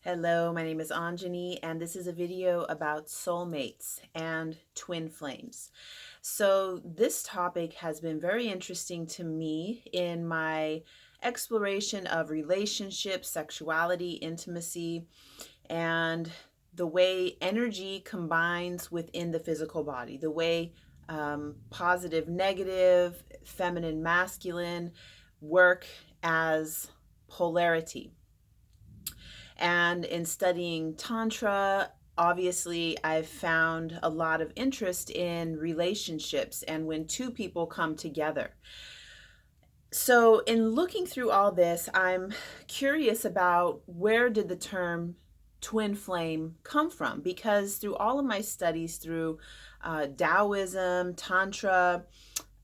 Hello, my name is Anjani, and this is a video about soulmates and twin flames. So, this topic has been very interesting to me in my exploration of relationships, sexuality, intimacy, and the way energy combines within the physical body, the way positive, negative, feminine, masculine work as polarity. And in studying Tantra, obviously, I've found a lot of interest in relationships and when two people come together. So, in looking through all this, I'm curious about where did the term twin flame come from? Because through all of my studies, through Taoism, Tantra,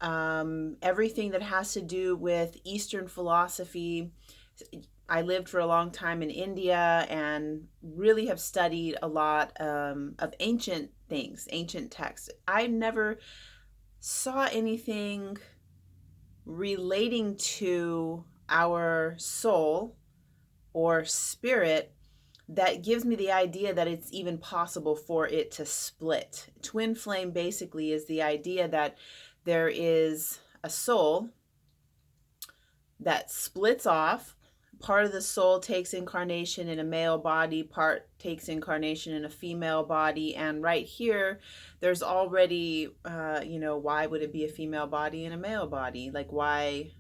everything that has to do with Eastern philosophy, I lived for a long time in India and really have studied a lot of ancient things, ancient texts. I never saw anything relating to our soul or spirit that gives me the idea that it's even possible for it to split. Twin flame basically is the idea that there is a soul that splits off. Part of the soul takes incarnation in a male body, part takes incarnation in a female body. And right here, there's already, why would it be a female body and a male body? Like, why?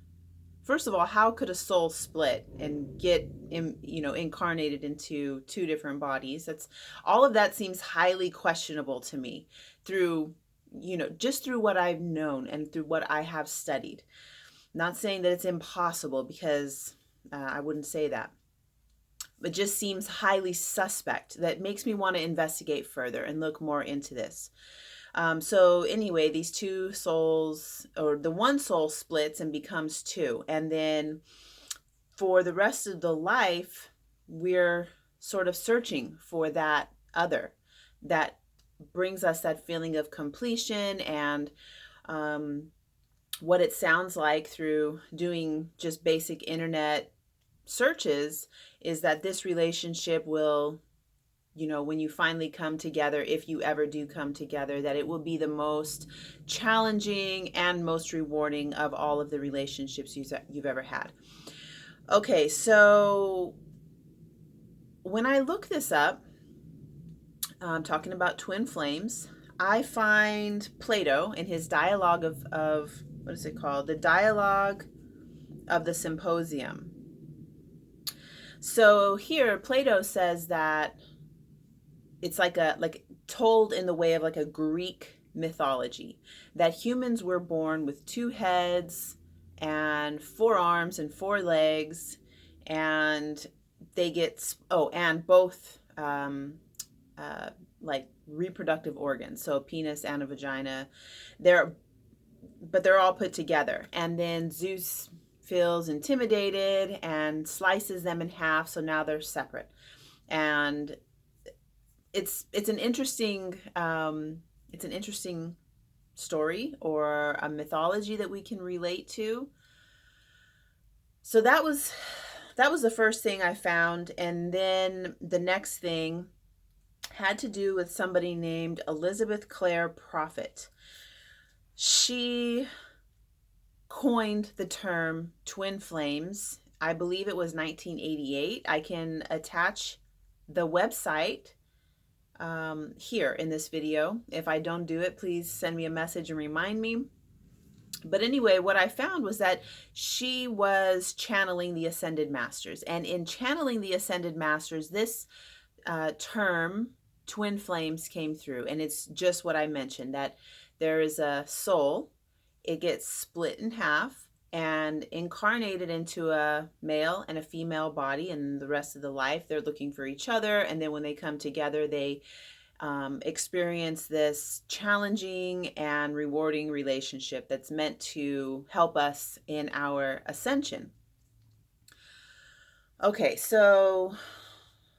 First of all, how could a soul split and get, incarnated into two different bodies? That's all of that seems highly questionable to me through, just through what I've known and through what I have studied. Not saying that it's impossible because I wouldn't say that. It just seems highly suspect. That makes me want to investigate further and look more into this. So anyway, these two souls, or the one soul splits and becomes two. And then for the rest of the life, we're sort of searching for that other that brings us that feeling of completion and what it sounds like through doing just basic internet searches is that this relationship will, when you finally come together, if you ever do come together, that it will be the most challenging and most rewarding of all of the relationships you've ever had. Okay, so when I look this up, talking about twin flames, I find Plato in his dialogue of what is it called? The Dialogue of the Symposium. So here Plato says that it's like told in the way of like a Greek mythology that humans were born with two heads and four arms and four legs, and they get and both like reproductive organs, so penis and a vagina. They're all put together, and then Zeus feels intimidated and slices them in half, so now they're separate. And it's an interesting story or a mythology that we can relate to. So that was the first thing I found, and then the next thing had to do with somebody named Elizabeth Clare Prophet. She coined the term twin flames. I believe it was 1988. I can attach the website here in this video. If I don't do it, please send me a message and remind me. But anyway, what I found was that she was channeling the Ascended Masters. And in channeling the Ascended Masters, this term, twin flames, came through. And it's just what I mentioned, that there is a soul, it gets split in half and incarnated into a male and a female body, and the rest of the life they're looking for each other. And then when they come together, they experience this challenging and rewarding relationship that's meant to help us in our ascension. Okay, so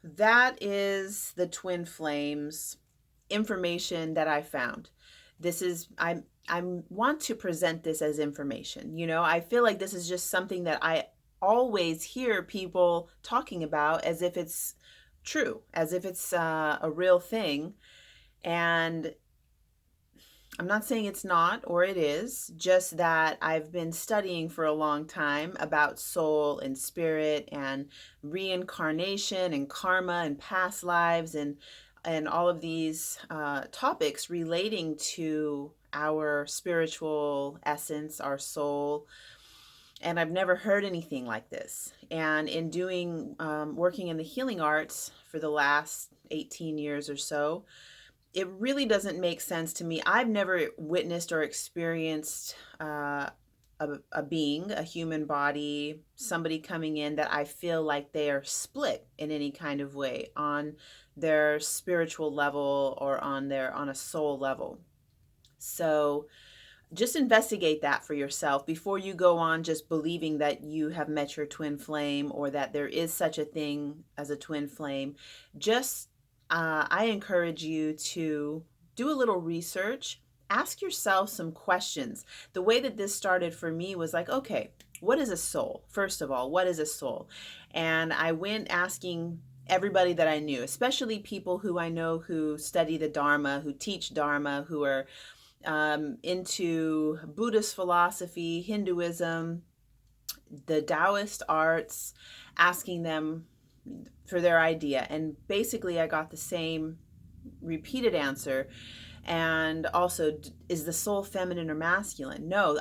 that is the twin flames information that I found. This is I want to present this as information. I feel like this is just something that I always hear people talking about as if it's true, as if it's a real thing. And I'm not saying it's not or it is, just that I've been studying for a long time about soul and spirit and reincarnation and karma and past lives and all of these topics relating to our spiritual essence, our soul. And I've never heard anything like this. And in doing working in the healing arts for the last 18 years or so, it really doesn't make sense to me. I've never witnessed or experienced a being, a human body, somebody coming in that I feel like they are split in any kind of way on their spiritual level or on a soul level. So just investigate that for yourself before you go on just believing that you have met your twin flame or that there is such a thing as a twin flame. Just, I encourage you to do a little research, ask yourself some questions. The way that this started for me was like, okay, what is a soul? First of all, what is a soul? And I went asking everybody that I knew, especially people who I know who study the Dharma, who teach Dharma, who are into Buddhist philosophy, Hinduism, the Taoist arts, asking them for their idea. And basically, I got the same repeated answer. And also, is the soul feminine or masculine? No,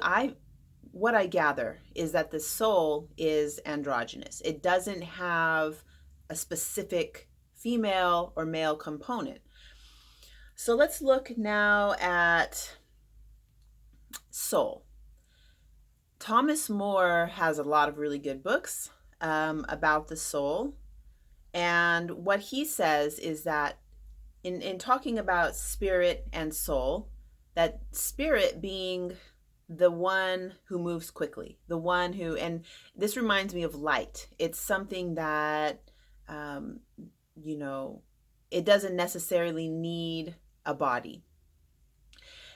what I gather is that the soul is androgynous. It doesn't have a specific female or male component. So let's look now at soul. Thomas More has a lot of really good books about the soul. And what he says is that in talking about spirit and soul, that spirit being the one who moves quickly, the one who, and this reminds me of light. It's something that, um, you know, it doesn't necessarily need a body.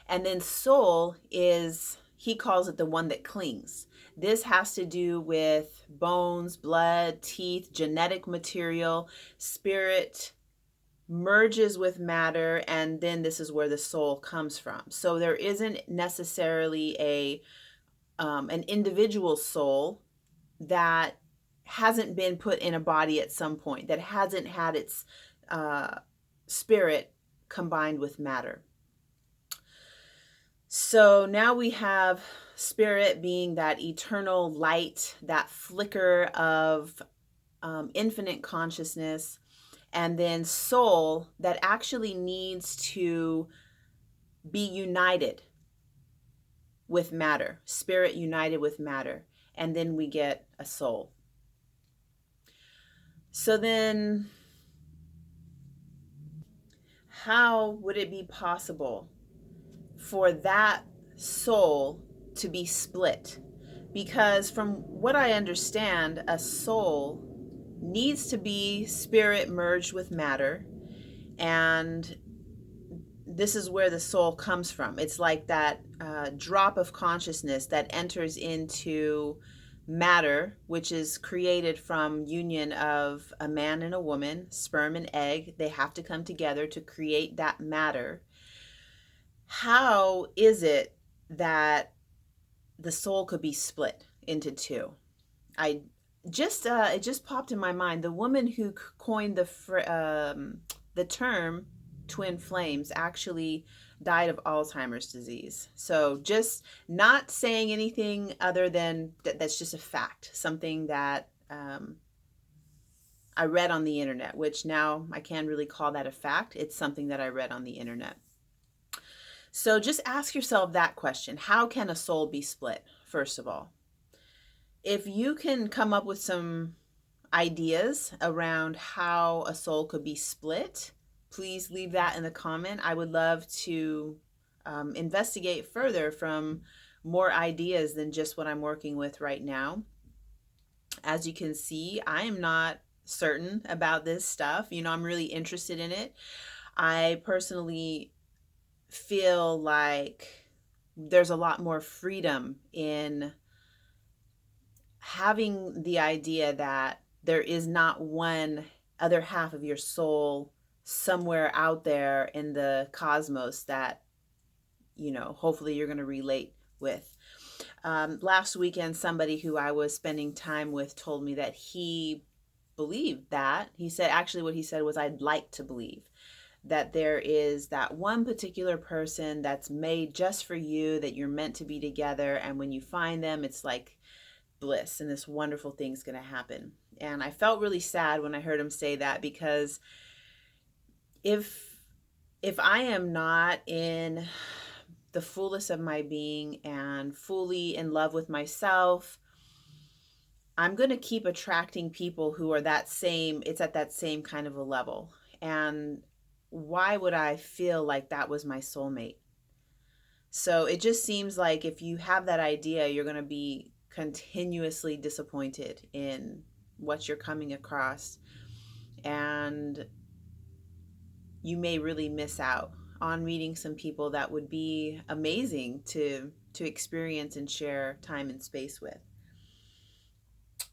And then soul is, he calls it the one that clings. This has to do with bones, blood, teeth, genetic material. Spirit merges with matter, and then this is where the soul comes from. So there isn't necessarily an individual soul that hasn't been put in a body at some point, that hasn't had its spirit combined with matter. So now we have spirit being that eternal light, that flicker of infinite consciousness, and then soul that actually needs to be united with matter, spirit united with matter, and then we get a soul. So then, how would it be possible for that soul to be split? Because from what I understand, a soul needs to be spirit merged with matter, and this is where the soul comes from. It's like that drop of consciousness that enters into matter, which is created from union of a man and a woman, sperm and egg. They have to come together to create that matter. How is it that the soul could be split into two? I just it just popped in my mind. The woman who coined the term twin flames actually died of Alzheimer's disease. So just not saying anything other than that's just a fact, something that I read on the internet, which now I can't really call that a fact. It's something that I read on the internet. So just ask yourself that question. How can a soul be split, first of all? If you can come up with some ideas around how a soul could be split, please leave that in the comment. I would love to investigate further from more ideas than just what I'm working with right now. As you can see, I am not certain about this stuff. You know, I'm really interested in it. I personally feel like there's a lot more freedom in having the idea that there is not one other half of your soul somewhere out there in the cosmos that, hopefully you're going to relate with. Last weekend, somebody who I was spending time with told me that he believed that. He said, actually, what he said was, I'd like to believe that there is that one particular person that's made just for you, that you're meant to be together. And when you find them, it's like bliss and this wonderful thing's going to happen. And I felt really sad when I heard him say that, because if I am not in the fullest of my being and fully in love with myself, I'm going to keep attracting people who are that same, it's at that same kind of a level. And why would I feel like that was my soulmate? So it just seems like if you have that idea, you're going to be continuously disappointed in what you're coming across. And you may really miss out on meeting some people that would be amazing to experience and share time and space with.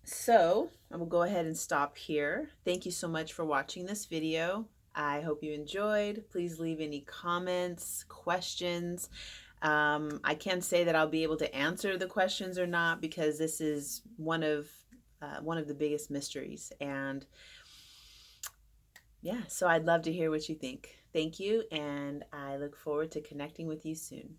So I will go ahead and stop here. Thank you so much for watching this video. I hope you enjoyed. Please leave any comments, questions. I can't say that I'll be able to answer the questions or not, because this is one of the biggest mysteries. And yeah, so I'd love to hear what you think. Thank you, and I look forward to connecting with you soon.